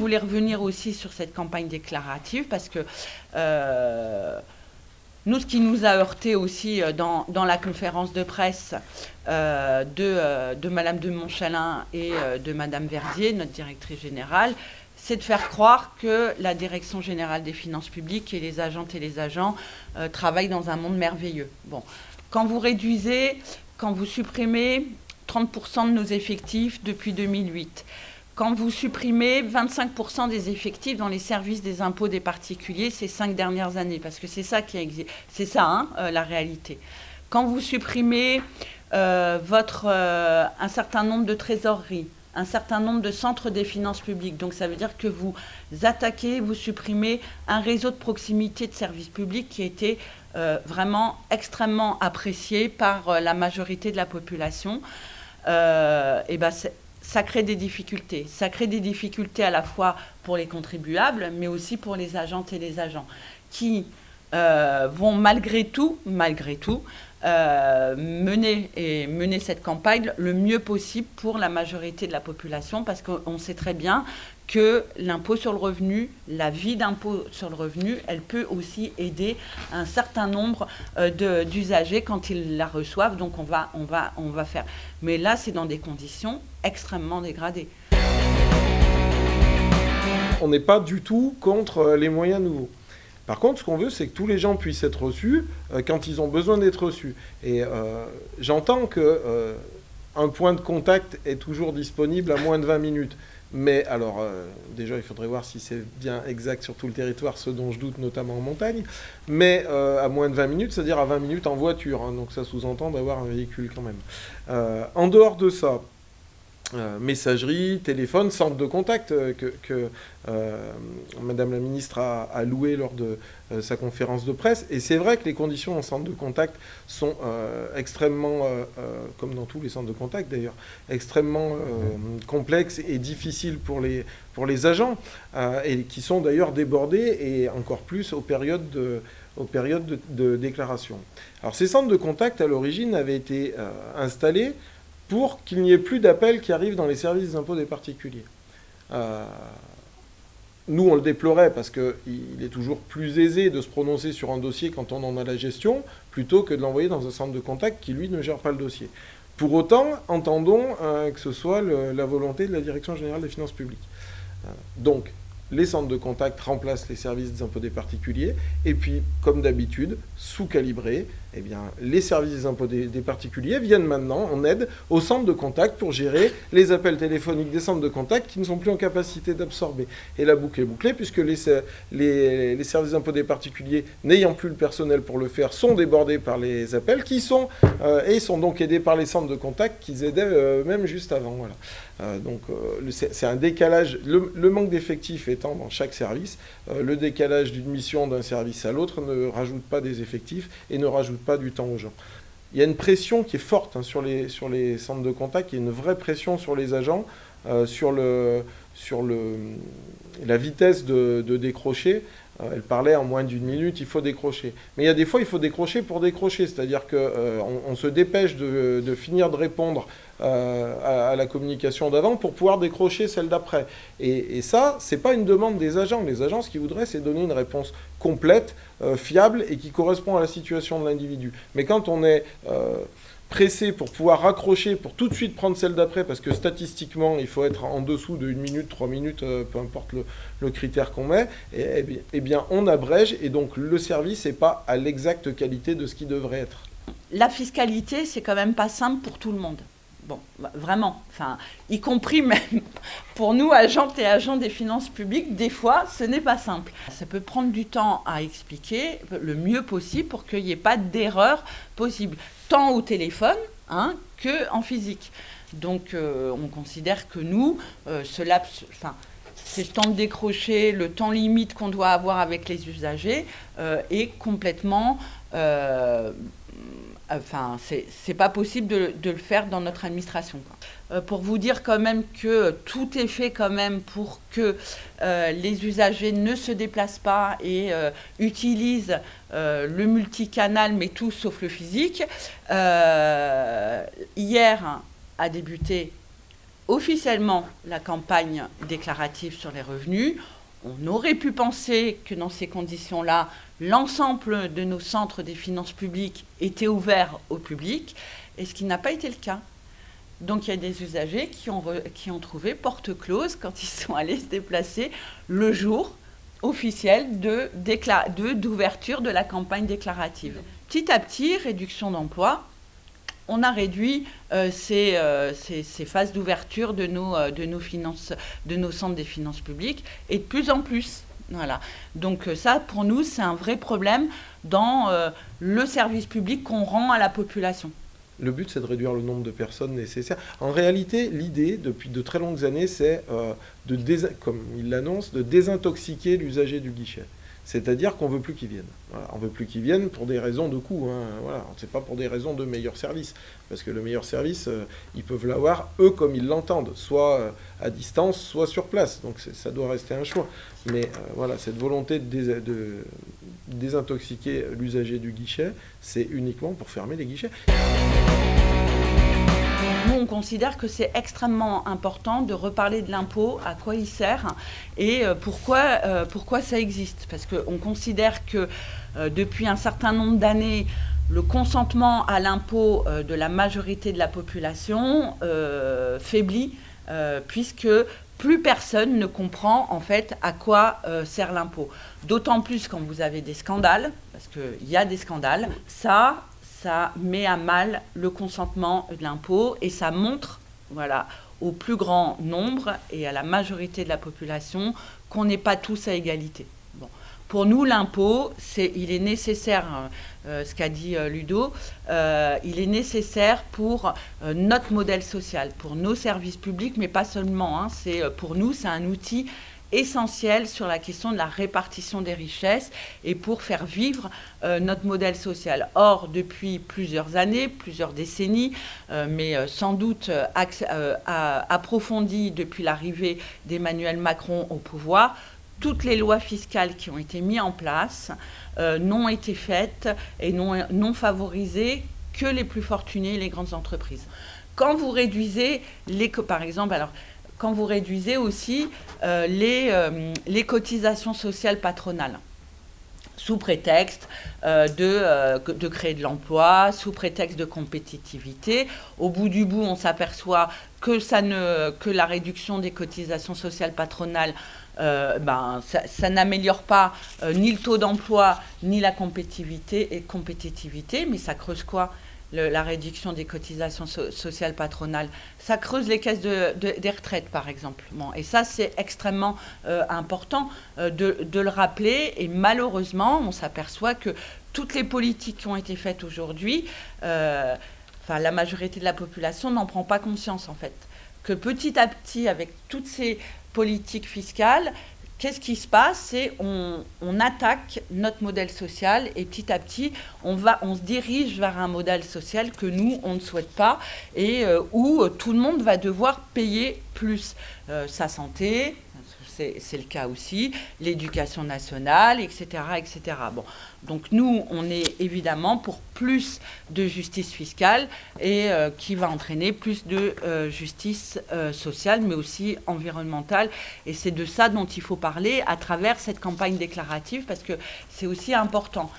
voulais revenir aussi sur cette campagne déclarative parce que nous, ce qui nous a heurté aussi dans la conférence de presse de Madame de Montchalin et de Madame Verdier, notre directrice générale, c'est de faire croire que la Direction générale des finances publiques et les agentes et les agents travaillent dans un monde merveilleux. Bon, quand vous réduisez, quand vous supprimez 30% de nos effectifs depuis 2008, quand vous supprimez 25% des effectifs dans les services des impôts des particuliers ces 5 dernières années, parce que c'est ça qui existe, c'est ça la réalité. Quand vous supprimez un certain nombre de trésoreries, un certain nombre de centres des finances publiques, donc ça veut dire que vous attaquez, vous supprimez un réseau de proximité de services publics qui a été vraiment extrêmement apprécié par la majorité de la population, et ben ça crée des difficultés. Ça crée des difficultés à la fois pour les contribuables, mais aussi pour les agentes et les agents, qui vont malgré tout, mener cette campagne le mieux possible pour la majorité de la population, parce qu'on sait très bien que l'impôt sur le revenu, la vie d'impôt sur le revenu, elle peut aussi aider un certain nombre d'usagers quand ils la reçoivent. Donc on va faire. Mais là, c'est dans des conditions extrêmement dégradées. On n'est pas du tout contre les moyens nouveaux. Par contre, ce qu'on veut, c'est que tous les gens puissent être reçus quand ils ont besoin d'être reçus. Et j'entends qu'un point de contact est toujours disponible à moins de 20 minutes. Mais alors, déjà, il faudrait voir si c'est bien exact sur tout le territoire, ce dont je doute, notamment en montagne. Mais à moins de 20 minutes, c'est-à-dire à 20 minutes en voiture. Hein, donc ça sous-entend d'avoir un véhicule quand même. En dehors de ça, messagerie, téléphone, centre de contact que Madame la ministre a loué lors de sa conférence de presse. Et c'est vrai que les conditions en centre de contact sont extrêmement, comme dans tous les centres de contact d'ailleurs, extrêmement complexes et difficiles pour les agents, et qui sont d'ailleurs débordés, et encore plus aux périodes de déclaration. Alors ces centres de contact, à l'origine, avaient été installés pour qu'il n'y ait plus d'appels qui arrivent dans les services des impôts des particuliers. Nous, on le déplorait parce qu'il est toujours plus aisé de se prononcer sur un dossier quand on en a la gestion, plutôt que de l'envoyer dans un centre de contact qui, lui, ne gère pas le dossier. Pour autant, entendons que ce soit la volonté de la Direction générale des finances publiques. Donc, les centres de contact remplacent les services des impôts des particuliers, et puis, comme d'habitude, sous-calibrés, eh bien, les services des impôts des particuliers viennent maintenant en aide aux centres de contact pour gérer les appels téléphoniques des centres de contact qui ne sont plus en capacité d'absorber. Et la boucle est bouclée, puisque les services des impôts des particuliers, n'ayant plus le personnel pour le faire, sont débordés par les appels, sont donc aidés par les centres de contact qu'ils aidaient même juste avant. Voilà. Donc c'est un décalage, le manque d'effectifs étant dans chaque service, le décalage d'une mission d'un service à l'autre ne rajoute pas des effectifs et ne rajoute pas du temps aux gens. Il y a une pression qui est forte sur les centres de contact, il y a une vraie pression sur les agents, sur la vitesse de décrocher. Elle parlait en moins d'une minute, il faut décrocher. Mais il y a des fois, il faut décrocher pour décrocher, c'est-à-dire qu'on se dépêche de finir de répondre à la communication d'avant pour pouvoir décrocher celle d'après. Et ça, c'est pas une demande des agents. Les agents, ce qu'ils voudraient, c'est donner une réponse complète, fiable et qui correspond à la situation de l'individu. Mais quand on est pressé pour pouvoir raccrocher, pour tout de suite prendre celle d'après, parce que statistiquement, il faut être en dessous de 1 minute, 3 minutes, peu importe le critère qu'on met, eh bien, on abrège, et donc le service n'est pas à l'exacte qualité de ce qui devrait être. La fiscalité, c'est quand même pas simple pour tout le monde. Bon, vraiment, enfin, y compris même pour nous, agentes et agents des finances publiques, des fois, ce n'est pas simple. Ça peut prendre du temps à expliquer le mieux possible pour qu'il n'y ait pas d'erreur possible, tant au téléphone qu'en physique. Donc, on considère que nous, ce laps, enfin, c'est le temps de décrocher, le temps limite qu'on doit avoir avec les usagers est complètement... Enfin, c'est pas possible de le faire dans notre administration. Pour vous dire quand même que tout est fait quand même pour que les usagers ne se déplacent pas et utilisent le multicanal, mais tout sauf le physique. Hier a débuté officiellement la campagne déclarative sur les revenus. On aurait pu penser que dans ces conditions-là, l'ensemble de nos centres des finances publiques étaient ouverts au public, et ce qui n'a pas été le cas. Donc il y a des usagers qui ont trouvé porte close quand ils sont allés se déplacer le jour officiel d'ouverture de la campagne déclarative. Petit à petit, réduction d'emploi, on a réduit ces phases d'ouverture de nos centres des finances publiques, et de plus en plus. Voilà. Donc ça, pour nous, c'est un vrai problème dans le service public qu'on rend à la population. Le but, c'est de réduire le nombre de personnes nécessaires. En réalité, l'idée, depuis de très longues années, c'est, comme il l'annonce, de désintoxiquer l'usager du guichet. C'est-à-dire qu'on ne veut plus qu'ils viennent. Voilà, on ne veut plus qu'ils viennent pour des raisons de coût. Hein, voilà. Ce n'est pas pour des raisons de meilleur service. Parce que le meilleur service, ils peuvent l'avoir, eux, comme ils l'entendent, soit à distance, soit sur place. Donc ça doit rester un choix. Mais voilà, cette volonté de désintoxiquer l'usager du guichet, c'est uniquement pour fermer les guichets. Nous, on considère que c'est extrêmement important de reparler de l'impôt, à quoi il sert et pourquoi ça existe. Parce qu'on considère que depuis un certain nombre d'années, le consentement à l'impôt de la majorité de la population faiblit, puisque plus personne ne comprend en fait à quoi sert l'impôt. D'autant plus quand vous avez des scandales, parce qu'il y a des scandales, ça met à mal le consentement de l'impôt et ça montre, voilà, au plus grand nombre et à la majorité de la population qu'on n'est pas tous à égalité. Bon. Pour nous, l'impôt, il est nécessaire, ce qu'a dit Ludo, il est nécessaire pour notre modèle social, pour nos services publics, mais pas seulement. Hein, pour nous, c'est un outil essentiel sur la question de la répartition des richesses et pour faire vivre notre modèle social. Or, depuis plusieurs années, plusieurs décennies, mais sans doute approfondi depuis l'arrivée d'Emmanuel Macron au pouvoir, toutes les lois fiscales qui ont été mises en place n'ont été faites et n'ont favorisé que les plus fortunés et les grandes entreprises. Quand vous réduisez par exemple, alors, quand vous réduisez aussi les cotisations sociales patronales, sous prétexte de créer de l'emploi, sous prétexte de compétitivité. Au bout du bout, on s'aperçoit que la réduction des cotisations sociales patronales, ça n'améliore pas ni le taux d'emploi, ni la compétitivité, mais ça creuse quoi ? La réduction des cotisations sociales patronales, ça creuse les caisses des retraites, par exemple. Bon, et ça, c'est extrêmement important de le rappeler. Et malheureusement, on s'aperçoit que toutes les politiques qui ont été faites aujourd'hui, la majorité de la population n'en prend pas conscience, en fait. Que petit à petit, avec toutes ces politiques fiscales, qu'est-ce qui se passe? C'est on attaque notre modèle social et petit à petit, on se dirige vers un modèle social que nous, on ne souhaite pas et où tout le monde va devoir payer plus. Sa santé, c'est le cas aussi, l'éducation nationale, etc., etc. Bon. Donc nous, on est évidemment pour plus de justice fiscale et qui va entraîner plus de justice sociale, mais aussi environnementale. Et c'est de ça dont il faut parler à travers cette campagne déclarative, parce que c'est aussi important.